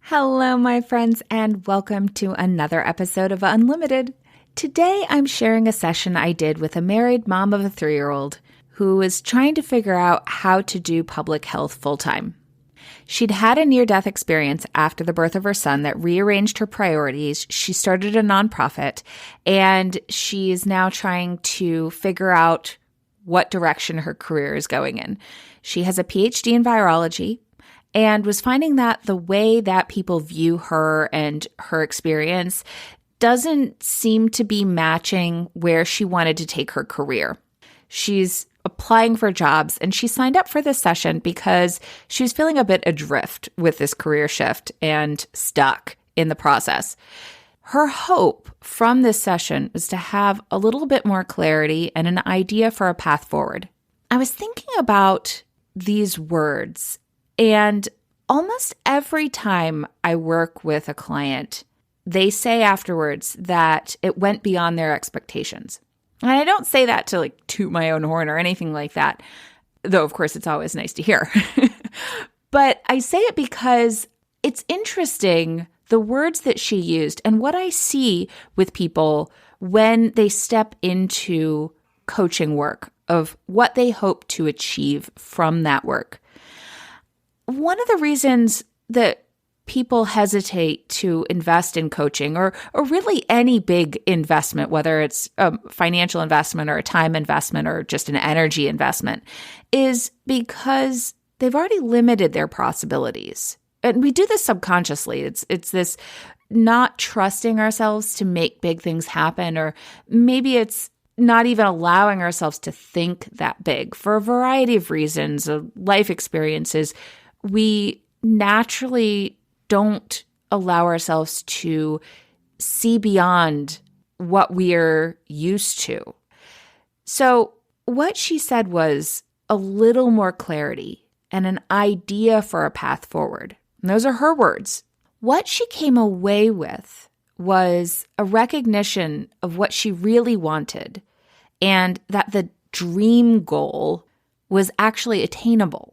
Hello, my friends, and welcome to another episode of Unlimited. Today, I'm sharing a session I did with a married mom of a 3-year-old who was trying to figure out how to do public health full-time. She'd had a near-death experience after the birth of her son that rearranged her priorities. She started a nonprofit, and she is now trying to figure out what direction her career is going in. She has a PhD in virology, and was finding that the way that people view her and her experience doesn't seem to be matching where she wanted to take her career. She's applying for jobs, and she signed up for this session because she was feeling a bit adrift with this career shift and stuck in the process. Her hope from this session was to have a little bit more clarity and an idea for a path forward. I was thinking about these words, and almost every time I work with a client, they say afterwards that it went beyond their expectations. And I don't say that to toot my own horn or anything like that, though of course it's always nice to hear. But I say it because it's interesting the words that she used and what I see with people when they step into coaching work of what they hope to achieve from that work. One of the reasons that people hesitate to invest in coaching or really any big investment, whether it's a financial investment or a time investment or just an energy investment, is because they've already limited their possibilities. And we do this subconsciously. It's this not trusting ourselves to make big things happen, or maybe it's not even allowing ourselves to think that big for a variety of reasons, life experiences. We naturally don't allow ourselves to see beyond what we're used to. So what she said was a little more clarity and an idea for a path forward. And those are her words. What she came away with was a recognition of what she really wanted and that the dream goal was actually attainable.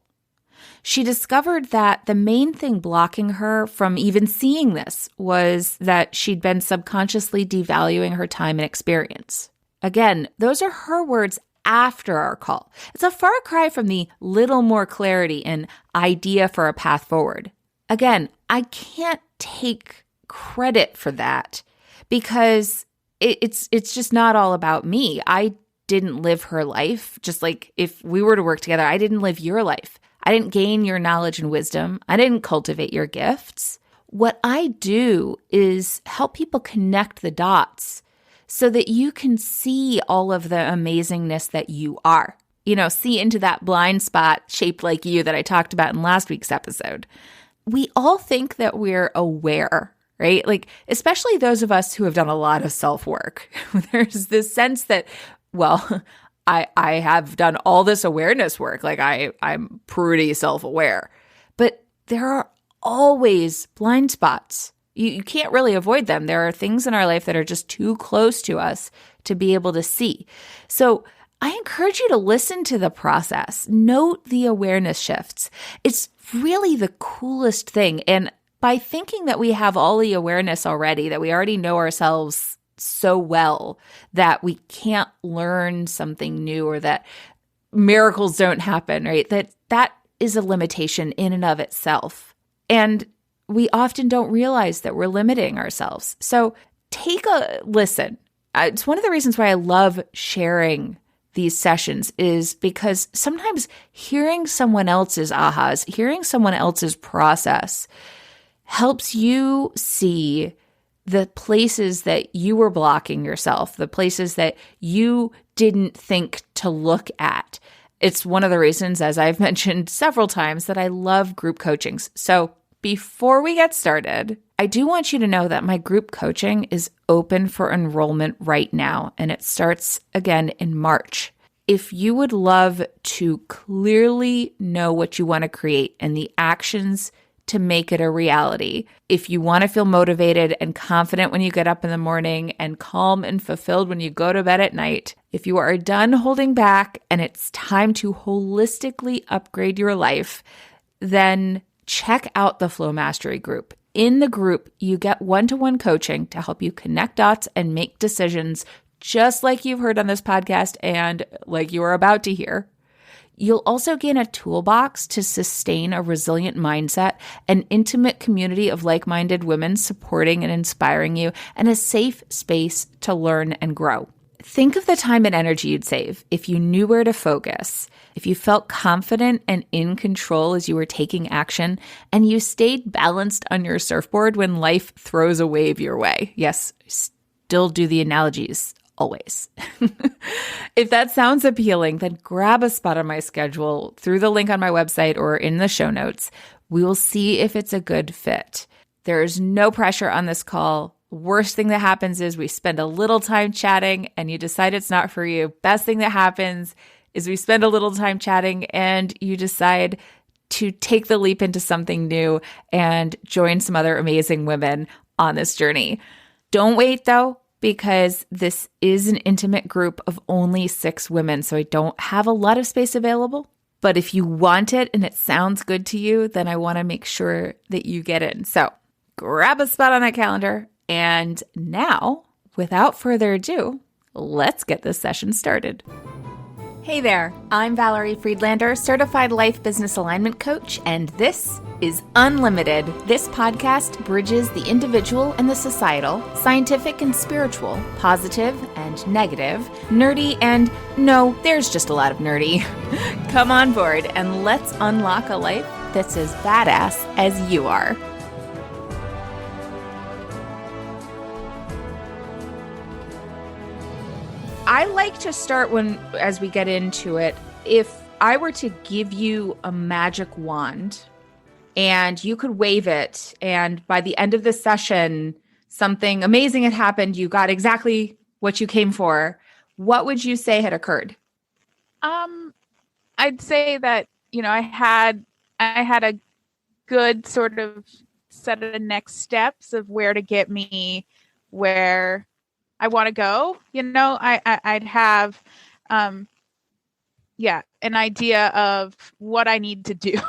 She discovered that the main thing blocking her from even seeing this was that she'd been subconsciously devaluing her time and experience. Again, those are her words after our call. It's a far cry from the little more clarity and idea for a path forward. Again, I can't take credit for that because it's just not all about me. I didn't live her life. Just like if we were to work together, I didn't live your life. I didn't gain your knowledge and wisdom. I didn't cultivate your gifts. What I do is help people connect the dots so that you can see all of the amazingness that you are. See into that blind spot shaped like you that I talked about in last week's episode. We all think that we're aware, right? Especially those of us who have done a lot of self-work. There's this sense that, I have done all this awareness work. I'm pretty self-aware. But there are always blind spots. You can't really avoid them. There are things in our life that are just too close to us to be able to see. So I encourage you to listen to the process. Note the awareness shifts. It's really the coolest thing. And by thinking that we have all the awareness already, that we already know ourselves so well that we can't learn something new or that miracles don't happen, right? That is a limitation in and of itself. And we often don't realize that we're limiting ourselves. So take a listen. It's one of the reasons why I love sharing these sessions is because sometimes hearing someone else's ahas, hearing someone else's process helps you see the places that you were blocking yourself, the places that you didn't think to look at. It's one of the reasons, as I've mentioned several times, that I love group coachings. So before we get started, I do want you to know that my group coaching is open for enrollment right now, and it starts again in March. If you would love to clearly know what you want to create and the actions to make it a reality. If you want to feel motivated and confident when you get up in the morning and calm and fulfilled when you go to bed at night, if you are done holding back and it's time to holistically upgrade your life, then check out the Flow Mastery group. In the group, you get one-to-one coaching to help you connect dots and make decisions just like you've heard on this podcast and like you are about to hear. You'll also gain a toolbox to sustain a resilient mindset, an intimate community of like-minded women supporting and inspiring you, and a safe space to learn and grow. Think of the time and energy you'd save if you knew where to focus, if you felt confident and in control as you were taking action, and you stayed balanced on your surfboard when life throws a wave your way. Yes, still do the analogies, always. If that sounds appealing, then grab a spot on my schedule through the link on my website or in the show notes. We will see if it's a good fit. There is no pressure on this call. Worst thing that happens is we spend a little time chatting and you decide it's not for you. Best thing that happens is we spend a little time chatting and you decide to take the leap into something new and join some other amazing women on this journey. Don't wait though, because this is an intimate group of only 6 women, so I don't have a lot of space available. But if you want it and it sounds good to you, then I want to make sure that you get in. So grab a spot on that calendar. And now, without further ado, let's get this session started. Hey there, I'm Valerie Friedlander, Certified Life Business Alignment Coach, and this is Unlimited. This podcast bridges the individual and the societal, scientific and spiritual, positive and negative, nerdy and no, there's just a lot of nerdy. Come on board and let's unlock a life that's as badass as you are. I like to start as we get into it, if I were to give you a magic wand and you could wave it, and by the end of the session, something amazing had happened, you got exactly what you came for, what would you say had occurred? I'd say that, I had a good sort of set of next steps of where to get me where I want to go. I'd have, an idea of what I need to do.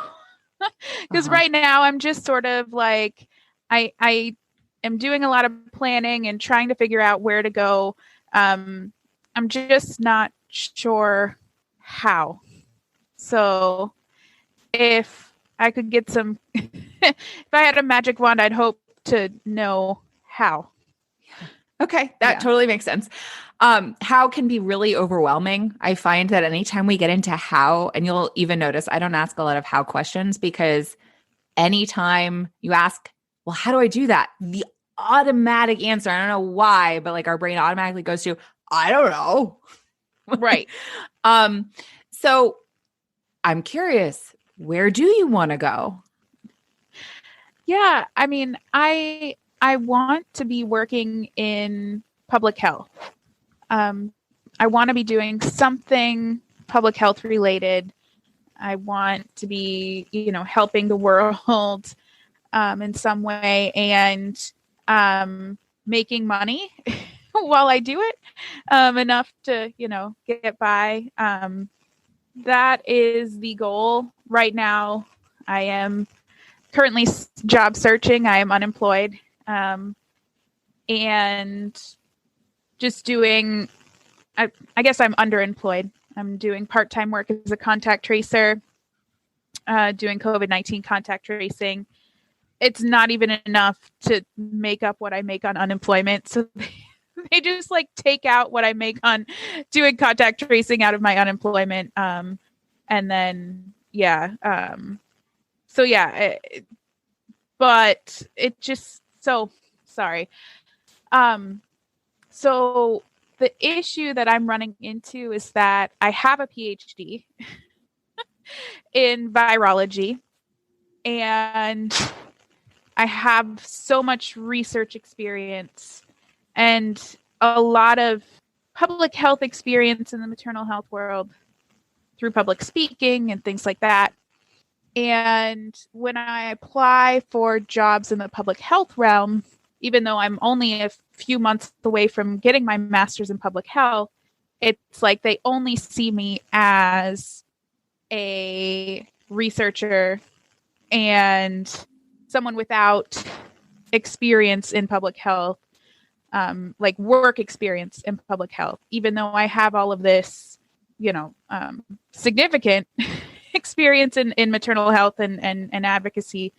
Because right now I'm just sort of like, I am doing a lot of planning and trying to figure out where to go. I'm just not sure how. So if I could get some, if I had a magic wand, I'd hope to know how. Okay, that totally makes sense. How can be really overwhelming. I find that anytime we get into how, and you'll even notice I don't ask a lot of how questions, because anytime you ask, well, how do I do that? The automatic answer, I don't know why, but like our brain automatically goes to, I don't know. Right. So I'm curious, where do you want to go? Yeah, I mean, I want to be working in public health. I want to be doing something public health related. I want to be, helping the world in some way and making money while I do it, enough to, get by. That is the goal right now. I am currently job searching. I am unemployed. And just doing, I guess I'm underemployed. I'm doing part-time work as a contact tracer, doing COVID-19 contact tracing. It's not even enough to make up what I make on unemployment. So they just like take out what I make on doing contact tracing out of my unemployment. And then, but it just, so sorry. So the issue that I'm running into is that I have a PhD in virology, and I have so much research experience and a lot of public health experience in the maternal health world through public speaking and things like that. And when I apply for jobs in the public health realm, even though I'm only a few months away from getting my master's in public health, it's like they only see me as a researcher and someone without experience in public health, like work experience in public health, even though I have all of this, significant experience in maternal health and advocacy.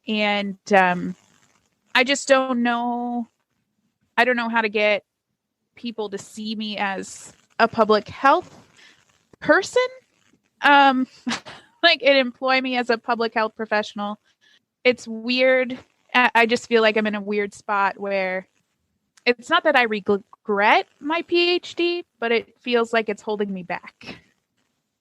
And I just don't know. I don't know how to get people to see me as a public health person, like, and employ me as a public health professional. It's weird. I just feel like I'm in a weird spot where it's not that I regret my PhD, but it feels like it's holding me back.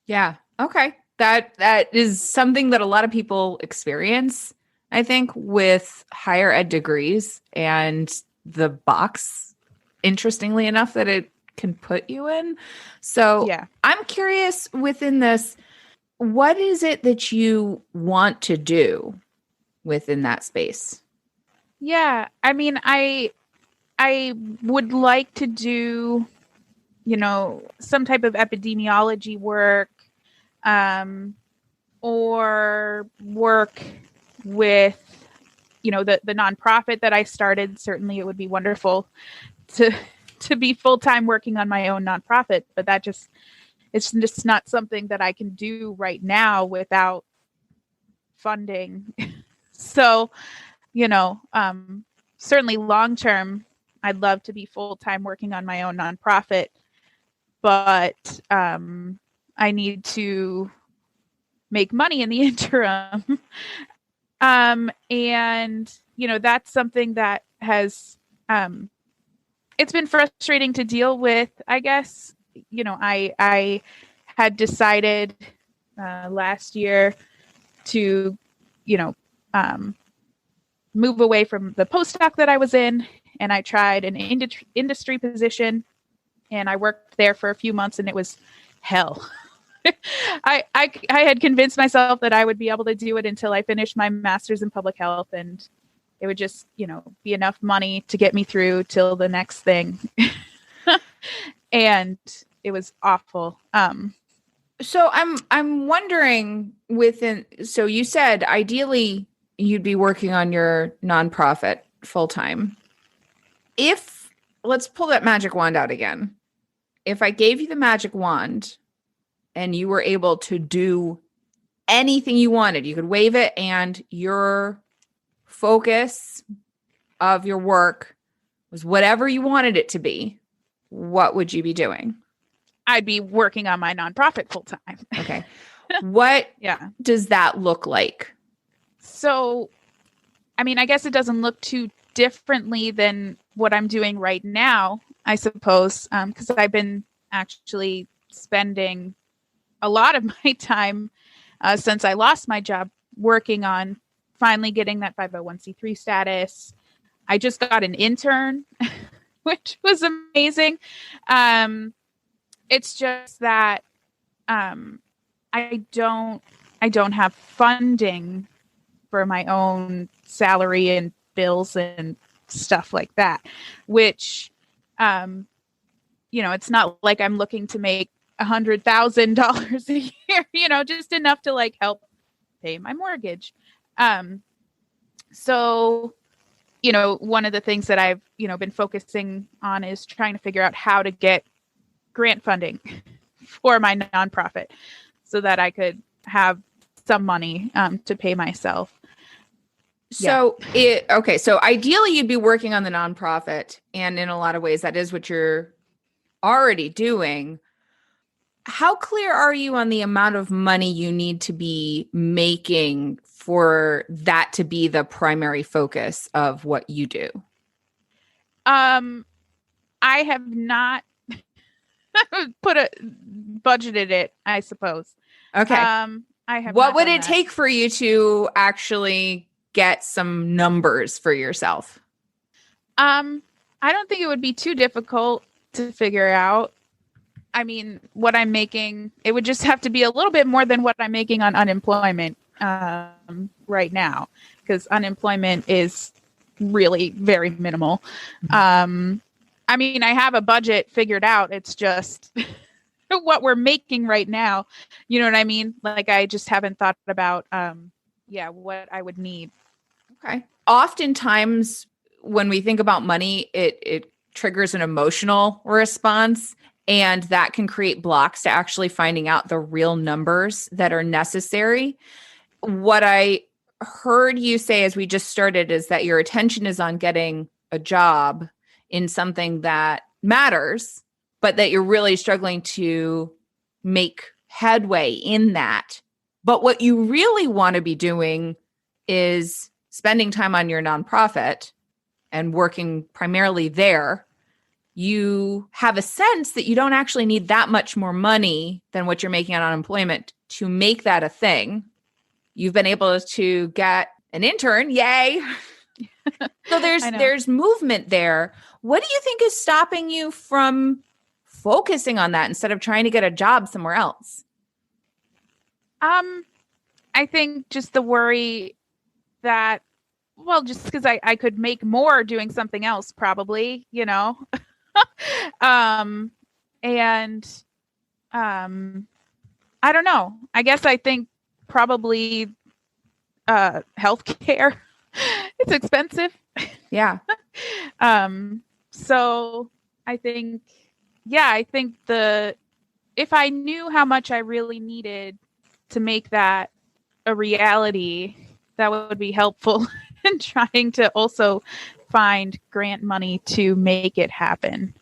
Yeah. Okay. That is something that a lot of people experience, I think, with higher ed degrees, and the box, interestingly enough, that it can put you in. So yeah. I'm curious within this, what is it that you want to do within that space? Yeah. I mean, I would like to do, some type of epidemiology work, or work with, the nonprofit that I started. Certainly it would be wonderful to be full-time working on my own nonprofit, but it's just not something that I can do right now without funding. So, certainly long-term, I'd love to be full-time working on my own nonprofit, but I need to make money in the interim. And, that's something that has, it's been frustrating to deal with, I guess. I had decided last year to, move away from the postdoc that I was in, and I tried an industry position, and I worked there for a few months, and it was hell. I had convinced myself that I would be able to do it until I finished my master's in public health, and it would just, be enough money to get me through till the next thing. And it was awful. So I'm wondering so you said ideally you'd be working on your nonprofit full time. Let's pull that magic wand out again. If I gave you the magic wand and you were able to do anything you wanted, you could wave it, and your focus of your work was whatever you wanted it to be, what would you be doing? I'd be working on my nonprofit full time. Okay. What does that look like? So, I mean, I guess it doesn't look too differently than what I'm doing right now, I suppose, because I've been actually spending a lot of my time since I lost my job working on finally getting that 501c3 status. I just got an intern, which was amazing. It's just that I don't have funding for my own salary and bills and stuff like that, which, it's not like I'm looking to make $100,000 a year, just enough to like help pay my mortgage. So, one of the things that I've, been focusing on is trying to figure out how to get grant funding for my nonprofit so that I could have some money to pay myself. So so ideally you'd be working on the nonprofit, and in a lot of ways that is what you're already doing. How clear are you on the amount of money you need to be making for that to be the primary focus of what you do? I have not budgeted it, I suppose. Okay. I have. What would it take for you to actually get some numbers for yourself? I don't think it would be too difficult to figure out. I mean, what I'm making, it would just have to be a little bit more than what I'm making on unemployment right now, because unemployment is really very minimal. I mean, I have a budget figured out. It's just what we're making right now. You know what I mean? Like, I just haven't thought about, what I would need. Okay. Oftentimes, when we think about money, it triggers an emotional response, and that can create blocks to actually finding out the real numbers that are necessary. What I heard you say as we just started is that your attention is on getting a job in something that matters, but that you're really struggling to make headway in that. But what you really want to be doing is spending time on your nonprofit and working primarily there. You have a sense that you don't actually need that much more money than what you're making on unemployment to make that a thing. You've been able to get an intern, yay. So there's movement there. What do you think is stopping you from focusing on that instead of trying to get a job somewhere else? I think just the worry that, well, just because I could make more doing something else, probably, you know. And I don't know. I guess I think probably healthcare. It's expensive. Yeah. So I think if I knew how much I really needed to make that a reality, that would be helpful in trying to also find grant money to make it happen.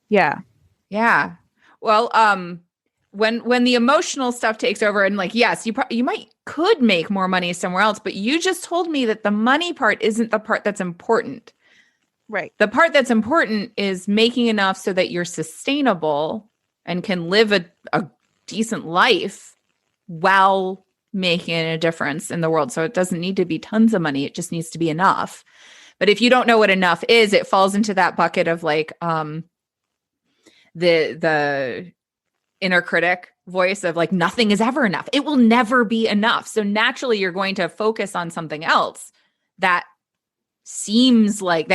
Yeah. Well, when the emotional stuff takes over, and like, yes, you could make more money somewhere else, but you just told me that the money part isn't the part that's important. Right. The part that's important is making enough so that you're sustainable and can live a decent life while making a difference in the world. So it doesn't need to be tons of money. It just needs to be enough. But if you don't know what enough is, it falls into that bucket of like the inner critic voice of like, nothing is ever enough. It will never be enough. So naturally you're going to focus on something else that feels like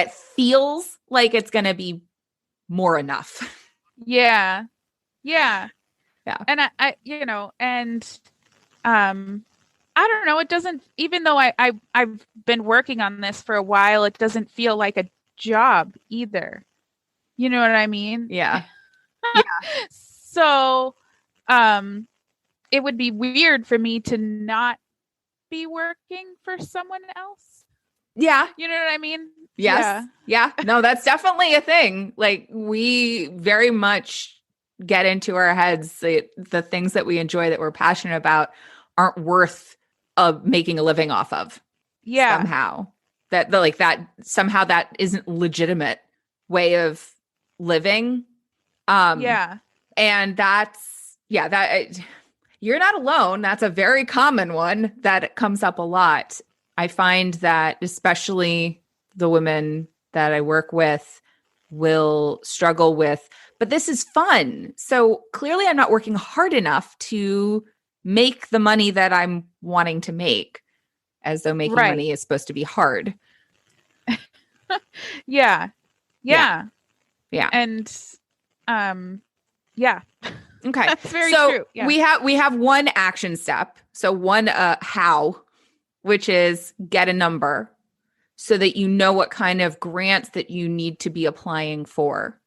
it's going to be more enough. Yeah. And I don't know. It doesn't, even though I've been working on this for a while, it doesn't feel like a job either. You know what I mean? Yeah. So, it would be weird for me to not be working for someone else. Yeah. You know what I mean? Yes. Yeah. No, that's definitely a thing. Like, we very much get into our heads the things that we enjoy, that we're passionate about, aren't worth making a living off of. Yeah. Somehow. Somehow that isn't legitimate way of living. And you're not alone. That's a very common one that comes up a lot. I find that especially the women that I work with will struggle with, but this is fun. So clearly I'm not working hard enough to make the money that I'm wanting to make, as though making money is supposed to be hard. Yeah. And yeah. Okay. That's very true. Yeah. We have one action step. So one how, which is get a number so that you know what kind of grants that you need to be applying for,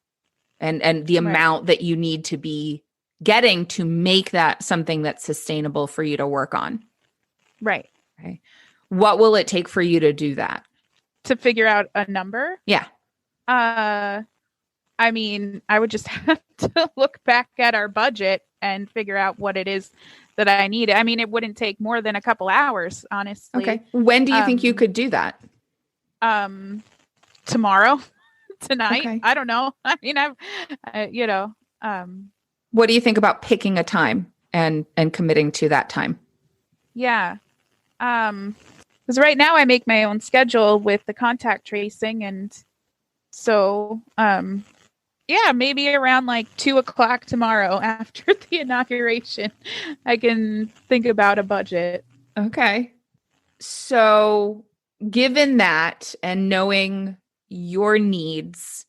and the amount that you need to be getting to make that something that's sustainable for you to work on. Right. Okay. What will it take for you to do that? To figure out a number? Yeah. I mean, I would just have to look back at our budget and figure out what it is that I need. I mean, it wouldn't take more than a couple hours, honestly. Okay. When do you think you could do that? Tomorrow, tonight. Okay. I don't know. I mean, what do you think about picking a time and committing to that time? Yeah. Because right now I make my own schedule with the contact tracing. And so, maybe around like 2:00 tomorrow after the inauguration, I can think about a budget. Okay. So given that and knowing your needs,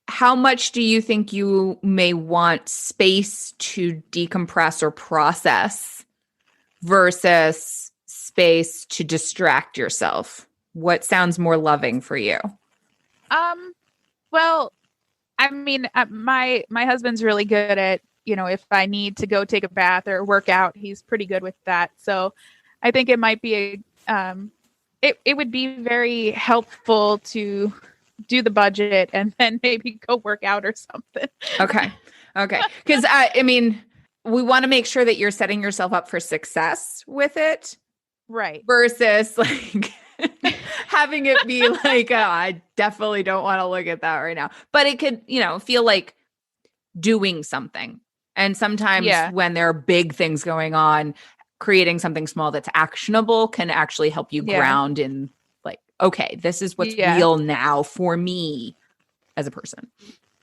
how much do you think you may want space to decompress or process versus space to distract yourself? What sounds more loving for you? Well, I mean, my husband's really good at, if I need to go take a bath or work out, he's pretty good with that. So I think it might be it would be very helpful to do the budget and then maybe go work out or something. Okay. Because I mean, we want to make sure that you're setting yourself up for success with it. Right. Versus like having it be like, oh, I definitely don't want to look at that right now. But it could, feel like doing something. And sometimes when there are big things going on, creating something small that's actionable can actually help you ground in like, okay, this is what's real now for me as a person.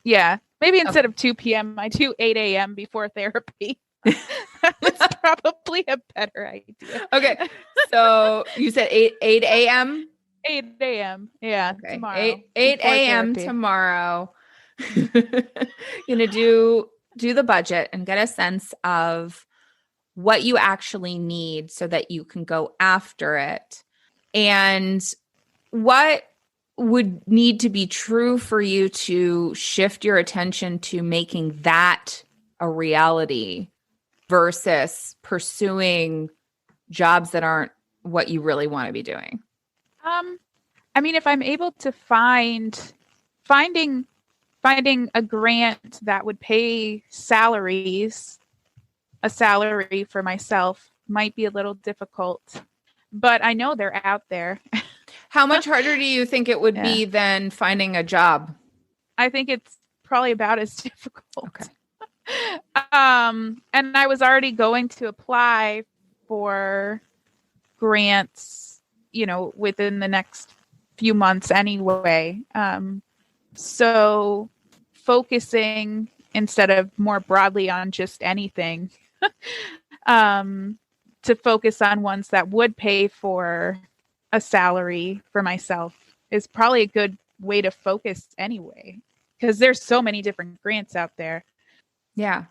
Yeah. Maybe instead of 2 p.m., I do 8 a.m. before therapy. That's probably a better idea. Okay. So you said 8 a.m.? 8 a.m. Yeah. Okay. Tomorrow. 8 a.m. tomorrow. Gonna do the budget and get a sense of what you actually need so that you can go after it. And what would need to be true for you to shift your attention to making that a reality versus pursuing jobs that aren't what you really want to be doing? I mean, if I'm able to finding a grant that would pay a salary for myself might be a little difficult, but I know they're out there. How much harder do you think it would be than finding a job? I think it's probably about as difficult. Okay. And I was already going to apply for grants, within the next few months anyway. So focusing instead of more broadly on just anything, to focus on ones that would pay for a salary for myself is probably a good way to focus anyway, because there's so many different grants out there. Yeah.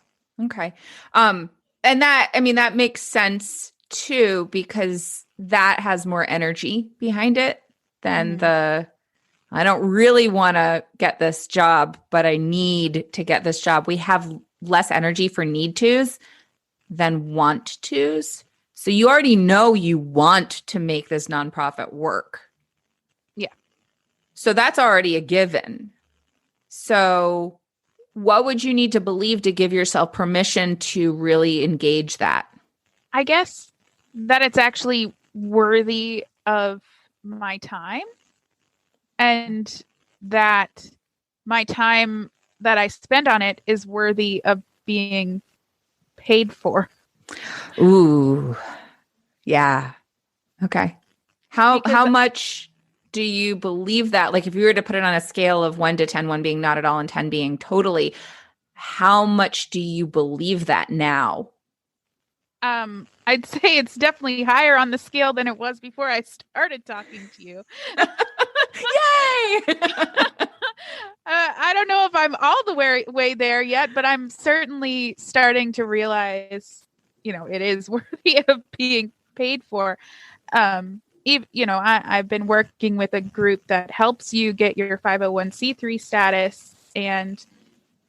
Okay. And that makes sense too, because that has more energy behind it than I don't really want to get this job, but I need to get this job. We have less energy for need tos than want tos. So you already know you want to make this nonprofit work. Yeah. So that's already a given. So what would you need to believe to give yourself permission to really engage that? I guess that it's actually worthy of my time, and that my time that I spend on it is worthy of being paid for. Ooh. Yeah. Okay. How much do you believe that? Like if you were to put it on a scale of 1 to 10, 1 being not at all and 10 being totally, how much do you believe that now? I'd say it's definitely higher on the scale than it was before I started talking to you. Yay! I don't know if I'm all the way there yet, but I'm certainly starting to realize, it is worthy of being paid for. I've been working with a group that helps you get your 501c3 status, and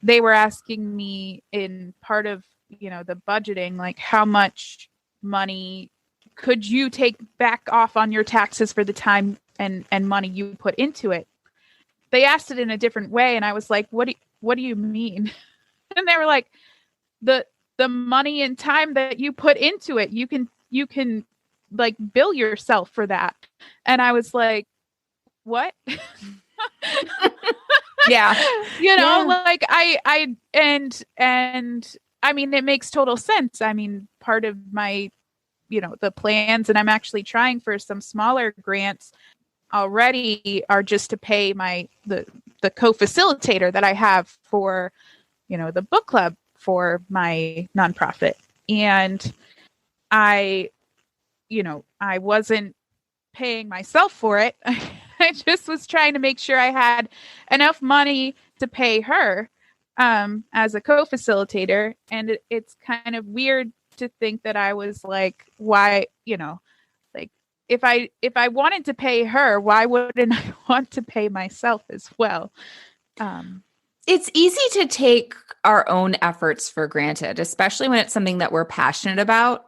they were asking me in part of, the budgeting, like how much money could you take back off on your taxes for the time and money you put into it? They asked it in a different way, and I was like, what do you mean? And they were like, the money and time that you put into it, you can like bill yourself for that. And I was like, what? Yeah. Like I mean, it makes total sense. I mean, part of my, the plans, and I'm actually trying for some smaller grants already, are just to pay the co-facilitator that I have for, the book club for my nonprofit. And I wasn't paying myself for it. I just was trying to make sure I had enough money to pay her as a co-facilitator. And it's kind of weird to think that I was like, why, if I wanted to pay her, why wouldn't I want to pay myself as well? It's easy to take our own efforts for granted, especially when it's something that we're passionate about.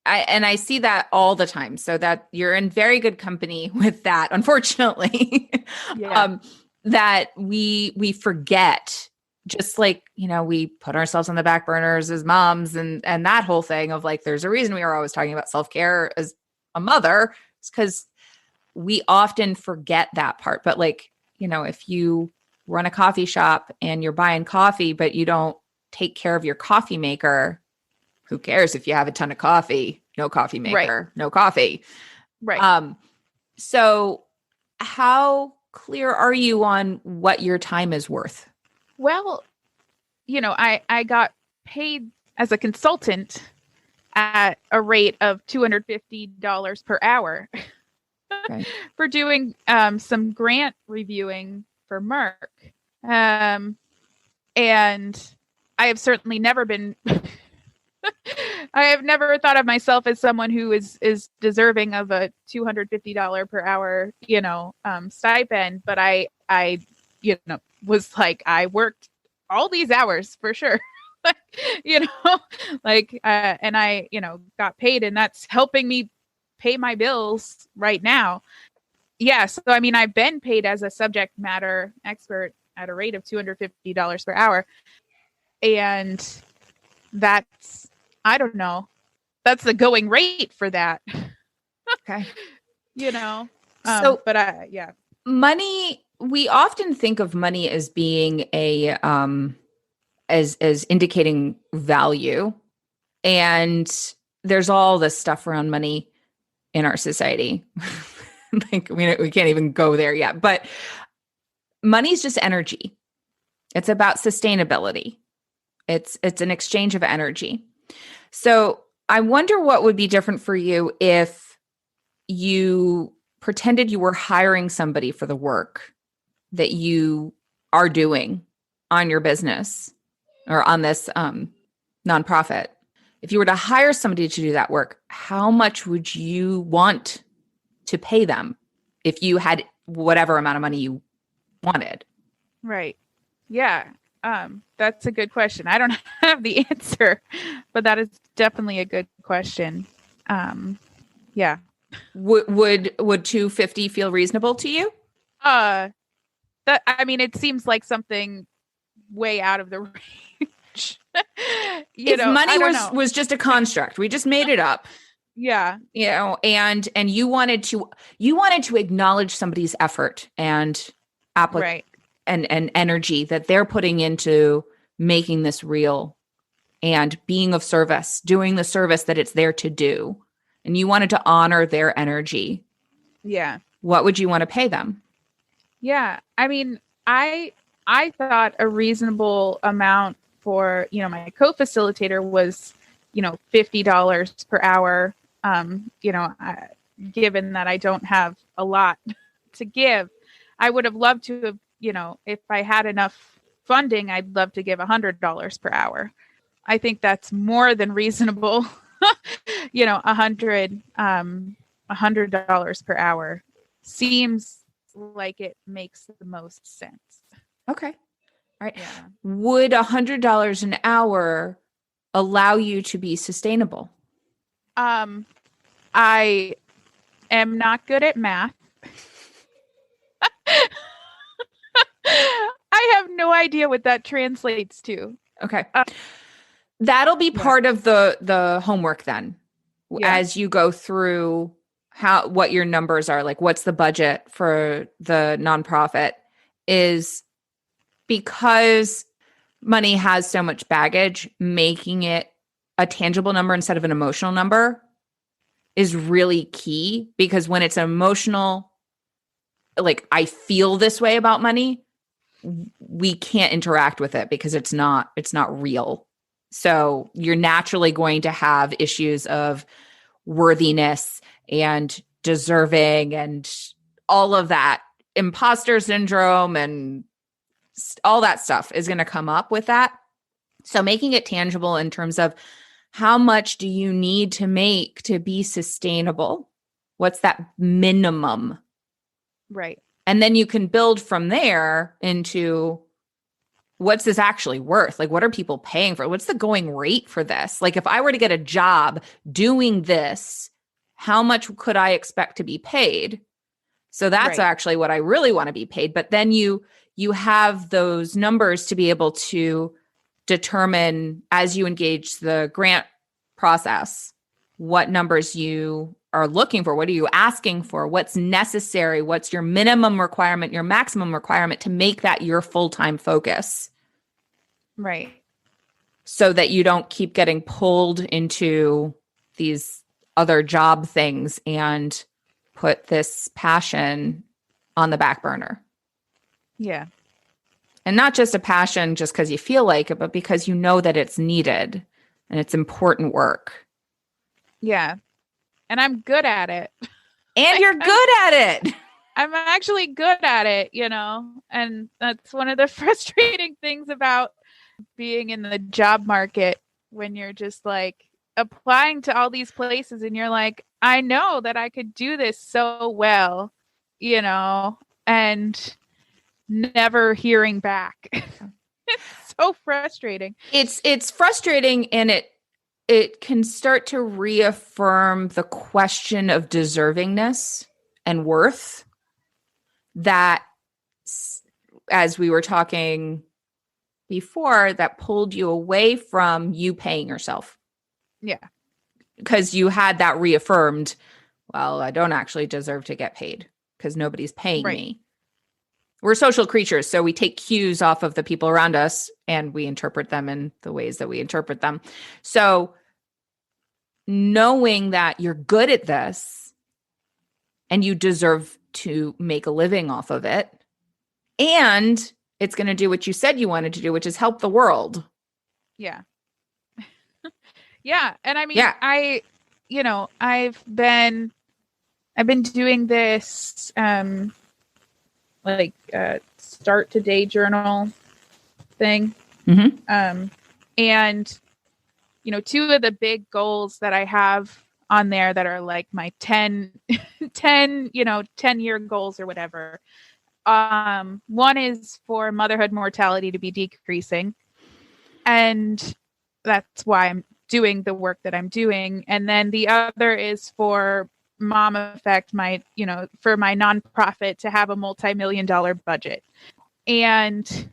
I see that all the time. So that you're in very good company with that, unfortunately. Yeah. That we forget, just like, we put ourselves on the back burners as moms and that whole thing of like, there's a reason we are always talking about self-care as a mother. It's because we often forget that part. But like, if you run a coffee shop and you're buying coffee, but you don't take care of your coffee maker, who cares if you have a ton of coffee? No coffee maker, right. No coffee. Right. So how clear are you on what your time is worth? Well, I got paid as a consultant at a rate of $250 per hour okay. for doing some grant reviewing for Merck. And I have certainly never been I have never thought of myself as someone who is deserving of a $250 per hour, stipend. But I was like, I worked all these hours for sure, and I, got paid, and that's helping me pay my bills right now. Yeah. So, I mean, I've been paid as a subject matter expert at a rate of $250 per hour. And that's, I don't know, that's the going rate for that. Okay. But yeah. Money, we often think of money as being as indicating value. And there's all this stuff around money in our society. Like, we can't even go there yet, but money is just energy. It's about sustainability. It's an exchange of energy. So I wonder what would be different for you if you pretended you were hiring somebody for the work that you are doing on your business or on this nonprofit. If you were to hire somebody to do that work, how much would you want to pay them if you had whatever amount of money you wanted? Right. Yeah. That's a good question. I don't have the answer, but that is definitely a good question. Yeah. Would 250 feel reasonable to you? It seems like something way out of the range. If money was just a construct, we just made it up. Yeah. And you wanted to acknowledge somebody's effort and right. and energy that they're putting into making this real and being of service, doing the service that it's there to do. And you wanted to honor their energy. Yeah. What would you want to pay them? Yeah. I mean, I thought a reasonable amount for, my co-facilitator was, $50 per hour. Given that I don't have a lot to give, I would have loved to have, if I had enough funding, I'd love to give $100 per hour. I think that's more than reasonable. $100 per hour seems like it makes the most sense. Okay. All right. Yeah. Would $100 an hour allow you to be sustainable? I am not good at math. I have no idea what that translates to. Okay. That'll be part of the homework then, as you go through what your numbers are, like what's the budget for the nonprofit, is because money has so much baggage, making it a tangible number instead of an emotional number is really key, because when it's emotional, like I feel this way about money, we can't interact with it because it's not real. So you're naturally going to have issues of worthiness and deserving and all of that, imposter syndrome and all that stuff is going to come up with that. So making it tangible in terms of how much do you need to make to be sustainable What's that minimum? Right. And then you can build from there into what's this actually worth? Like, what are people paying for? What's the going rate for this? Like, if I were to get a job doing this, how much could I expect to be paid? So that's Right. actually what I really want to be paid. But then you have those numbers to be able to determine as you engage the grant process, what numbers you are looking for. What are you asking for? What's necessary? What's your minimum requirement, your maximum requirement to make that your full-time focus? Right. So that you don't keep getting pulled into these other job things and put this passion on the back burner. Yeah. And not just a passion just because you feel like it, but because you know that it's needed and it's important work. Yeah. And I'm good at it. And you're good at it. I'm actually good at it, and that's one of the frustrating things about being in the job market, when you're just like applying to all these places and you're like, I know that I could do this so well, and never hearing back. It's so frustrating. It's frustrating, and it can start to reaffirm the question of deservingness and worth that, as we were talking before, that pulled you away from you paying yourself. Yeah. Because you had that reaffirmed, well, I don't actually deserve to get paid because nobody's paying me. We're social creatures, so we take cues off of the people around us and we interpret them in the ways that we interpret them. So knowing that you're good at this and you deserve to make a living off of it, and it's going to do what you said you wanted to do, which is help the world. Yeah. Yeah. And I mean, yeah. I've been doing this, start today journal thing. Mm-hmm. And, two of the big goals that I have on there that are like my 10-year goals or whatever. One is for motherhood mortality to be decreasing. And that's why I'm doing the work that I'm doing. And then the other is for Mom Effect, for my nonprofit to have a multi-million-dollar budget. And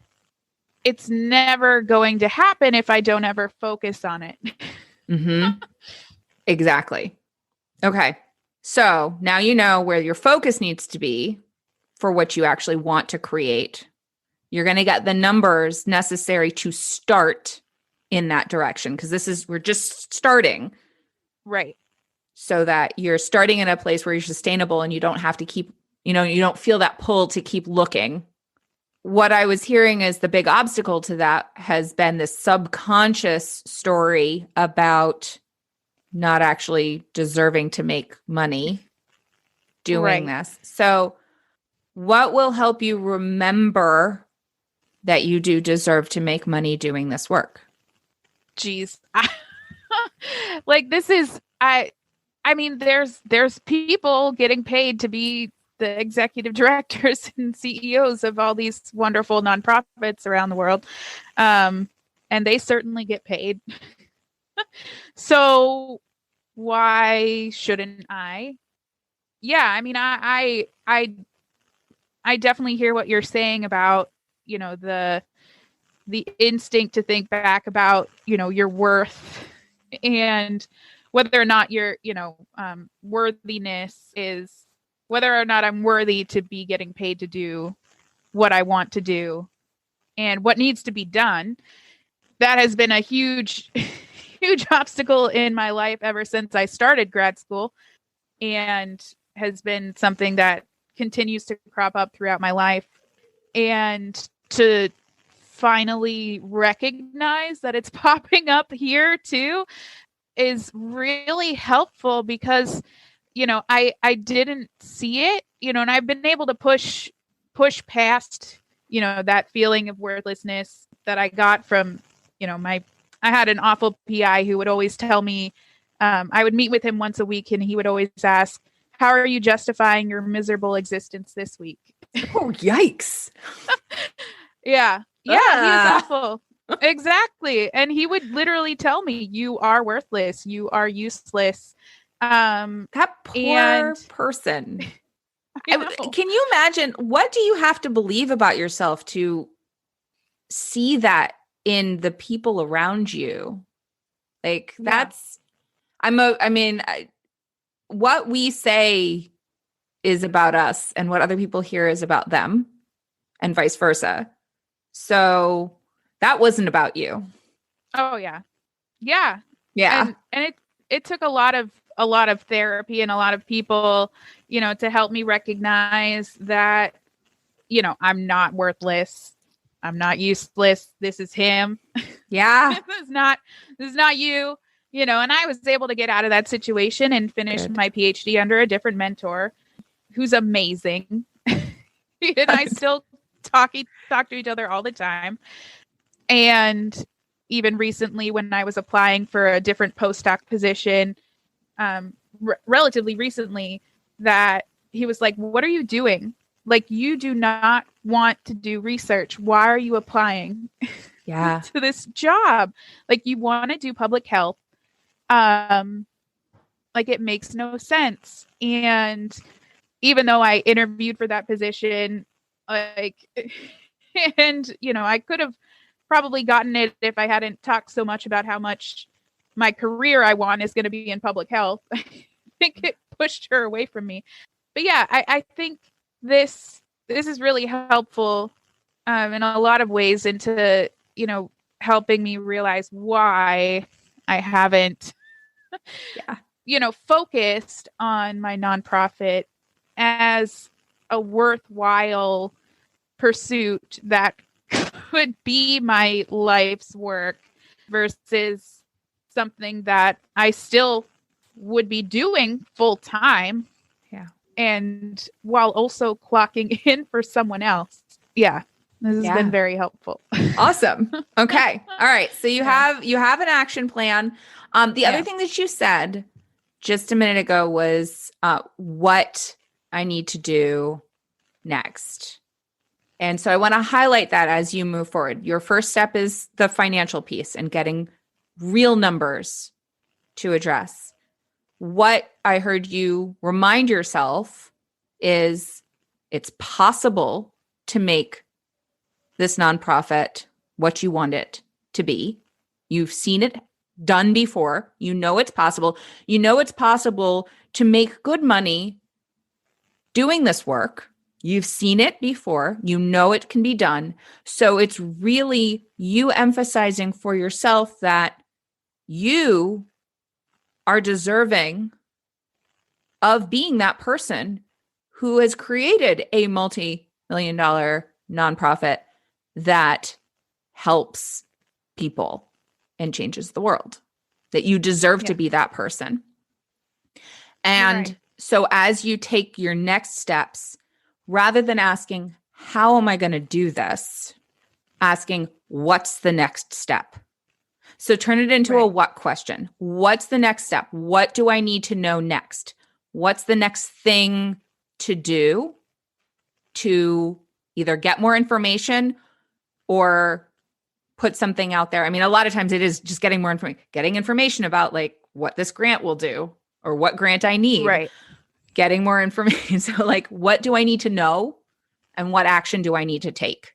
it's never going to happen if I don't ever focus on it. Mm-hmm. Exactly. Okay. So now you know where your focus needs to be for what you actually want to create. You're going to get the numbers necessary to start in that direction, because we're just starting. Right. So that you're starting in a place where you're sustainable and you don't have to keep, you don't feel that pull to keep looking. What I was hearing is the big obstacle to that has been this subconscious story about not actually deserving to make money doing this. So what will help you remember that you do deserve to make money doing this work? Jeez. I mean, there's people getting paid to be the executive directors and CEOs of all these wonderful nonprofits around the world. And they certainly get paid. So why shouldn't I? Yeah, I mean, I definitely hear what you're saying about, the instinct to think back about, your worth and whether or not your, worthiness is, whether or not I'm worthy to be getting paid to do what I want to do and what needs to be done. That has been a huge, huge obstacle in my life ever since I started grad school, and has been something that continues to crop up throughout my life. And to finally recognize that it's popping up here too is really helpful, because I didn't see it, and I've been able to push past that feeling of worthlessness that I got from I had an awful PI who would always tell me, I would meet with him once a week and he would always ask, how are you justifying your miserable existence this week? Oh, yikes. Yeah. Yeah, he was awful. Exactly. And he would literally tell me, you are worthless. You are useless. That poor person. Can you imagine, what do you have to believe about yourself to see that in the people around you? Like, that's, what we say is about us and what other people hear is about them and vice versa. So that wasn't about you. Oh yeah. Yeah. Yeah. And it took a lot of therapy and a lot of people, to help me recognize that, I'm not worthless. I'm not useless. This is him. Yeah. This is not you, and I was able to get out of that situation and finish my PhD under a different mentor who's amazing. And I still talk to each other all the time. And even recently, when I was applying for a different postdoc position, relatively recently, that he was like, what are you doing? Like, you do not want to do research. Why are you applying to this job? Like, you want to do public health. Like, it makes no sense. And even though I interviewed for that position, I could have probably gotten it if I hadn't talked so much about how much my career I want is going to be in public health. I think it pushed her away from me. But yeah, I think this is really helpful in a lot of ways into, helping me realize why I haven't, focused on my nonprofit as a worthwhile pursuit that could be my life's work versus something that I still would be doing full time. Yeah. And while also clocking in for someone else. Yeah. This has been very helpful. Awesome. Okay. All right. So you have an action plan. The other thing that you said just a minute ago was what I need to do next. And so I want to highlight that as you move forward. Your first step is the financial piece and getting real numbers to address. What I heard you remind yourself is it's possible to make this nonprofit what you want it to be. You've seen it done before. You know it's possible. You know it's possible to make good money doing this work. You've seen it before. You know it can be done. So it's really you emphasizing for yourself that you are deserving of being that person who has created a multi-million-dollar nonprofit that helps people and changes the world, that you deserve to be that person. And so as you take your next steps, rather than asking, how am I going to do this? Asking, what's the next step? So turn it into a what question. What's the next step? What do I need to know next? What's the next thing to do to either get more information or put something out there? I mean, a lot of times it is just getting more information, getting information about like what this grant will do or what grant I need. Right. Getting more information. So like, what do I need to know and what action do I need to take?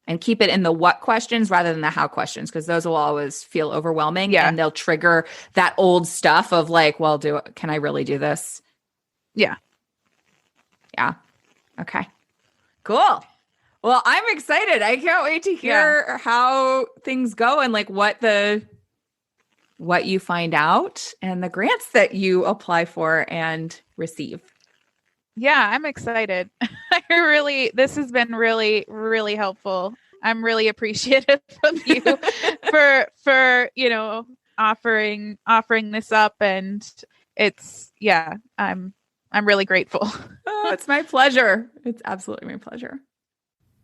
And keep it in the what questions rather than the how questions, because those will always feel overwhelming and they'll trigger that old stuff of like, well, can I really do this? Yeah. Yeah. Okay. Cool. Well, I'm excited. I can't wait to hear how things go and like what you find out and the grants that you apply for and receive. Yeah, I'm excited. This has been really, really helpful. I'm really appreciative of you for, offering this up. And it's, I'm really grateful. Oh, it's my pleasure. It's absolutely my pleasure.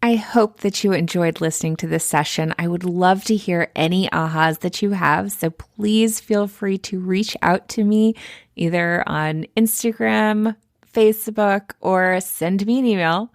I hope that you enjoyed listening to this session. I would love to hear any ahas that you have. So please feel free to reach out to me either on Instagram, Facebook, or send me an email.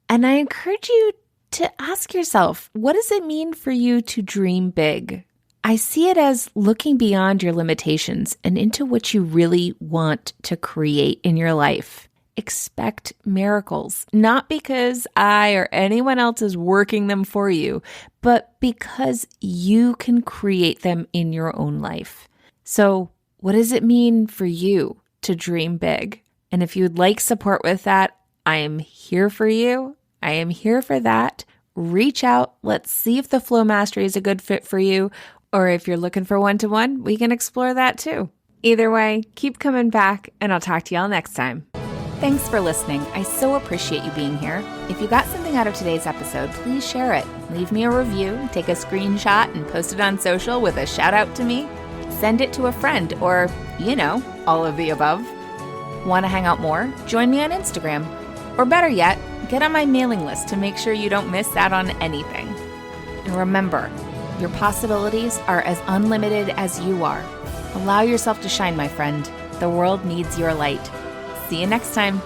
And I encourage you to ask yourself, what does it mean for you to dream big? I see it as looking beyond your limitations and into what you really want to create in your life. Expect miracles, not because I or anyone else is working them for you, but because you can create them in your own life. So, what does it mean for you to dream big? And if you'd like support with that, I am here for you. I am here for that. Reach out. Let's see if the Flow Mastery is a good fit for you. Or if you're looking for one-to-one, we can explore that too. Either way, keep coming back, and I'll talk to y'all next time. Thanks for listening. I so appreciate you being here. If you got something out of today's episode, please share it. Leave me a review, take a screenshot, and post it on social with a shout out to me. Send it to a friend or, all of the above. Want to hang out more? Join me on Instagram. Or better yet, get on my mailing list to make sure you don't miss out on anything. And remember, your possibilities are as unlimited as you are. Allow yourself to shine, my friend. The world needs your light. See you next time.